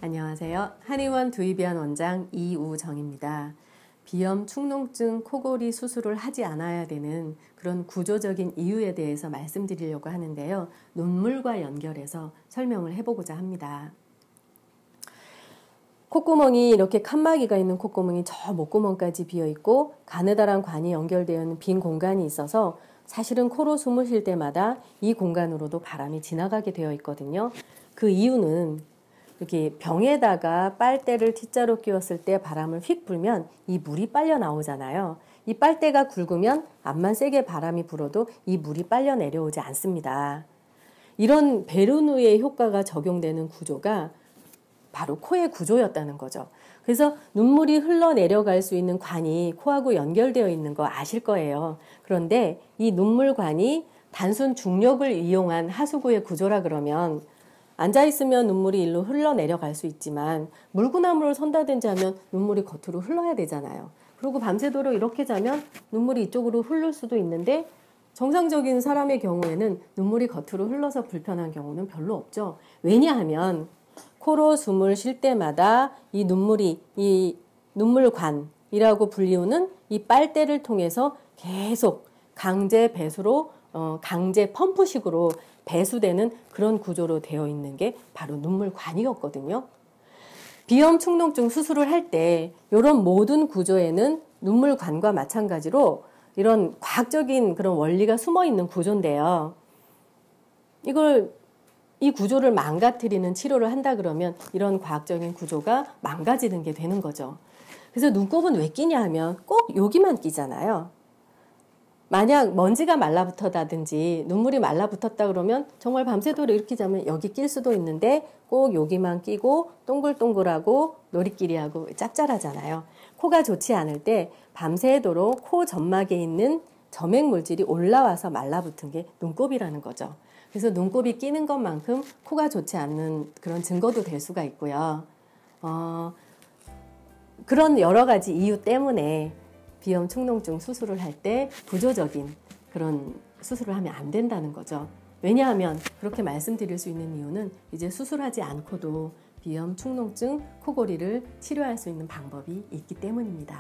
안녕하세요. 한의원 두이비안 원장 이우정입니다. 비염, 축농증, 코골이 수술을 하지 않아야 되는 그런 구조적인 이유에 대해서 말씀드리려고 하는데요. 눈물과 연결해서 설명을 해보고자 합니다. 콧구멍이 이렇게 칸막이가 있는 콧구멍이 저 목구멍까지 비어있고 가느다란 관이 연결되어 있는 빈 공간이 있어서 사실은 코로 숨을 쉴 때마다 이 공간으로도 바람이 지나가게 되어 있거든요. 그 이유는 이렇게 병에다가 빨대를 T자로 끼웠을 때 바람을 휙 불면 이 물이 빨려 나오잖아요. 이 빨대가 굵으면 암만 세게 바람이 불어도 이 물이 빨려 내려오지 않습니다. 이런 베르누이의 효과가 적용되는 구조가 바로 코의 구조였다는 거죠. 그래서 눈물이 흘러내려갈 수 있는 관이 코하고 연결되어 있는 거 아실 거예요. 그런데 이 눈물관이 단순 중력을 이용한 하수구의 구조라 그러면 앉아있으면 눈물이 일로 흘러내려갈 수 있지만 물구나무를 선다든지 하면 눈물이 겉으로 흘러야 되잖아요. 그리고 밤새도록 이렇게 자면 눈물이 이쪽으로 흐를 수도 있는데 정상적인 사람의 경우에는 눈물이 겉으로 흘러서 불편한 경우는 별로 없죠. 왜냐하면 코로 숨을 쉴 때마다 이 눈물이 이 눈물관이라고 불리우는 이 빨대를 통해서 계속 강제 배수로 강제 펌프식으로 배수되는 그런 구조로 되어 있는 게 바로 눈물관이었거든요. 비염 축농증 수술을 할 때 이런 모든 구조에는 눈물관과 마찬가지로 이런 과학적인 그런 원리가 숨어 있는 구조인데요. 이 구조를 망가뜨리는 치료를 한다 그러면 이런 과학적인 구조가 망가지는 게 되는 거죠. 그래서 눈곱은 왜 끼냐 하면 꼭 여기만 끼잖아요. 만약 먼지가 말라붙었다든지 눈물이 말라붙었다 그러면 정말 밤새도록 이렇게 자면 여기 낄 수도 있는데 꼭 여기만 끼고 동글동글하고 노리끼리하고 짭짤하잖아요. 코가 좋지 않을 때 밤새도록 코 점막에 있는 점액 물질이 올라와서 말라붙은 게 눈곱이라는 거죠. 그래서 눈곱이 끼는 것만큼 코가 좋지 않는 그런 증거도 될 수가 있고요. 그런 여러 가지 이유 때문에 비염 축농증 수술을 할 때 구조적인 그런 수술을 하면 안 된다는 거죠. 왜냐하면 그렇게 말씀드릴 수 있는 이유는 이제 수술하지 않고도 비염 축농증 코골이를 치료할 수 있는 방법이 있기 때문입니다.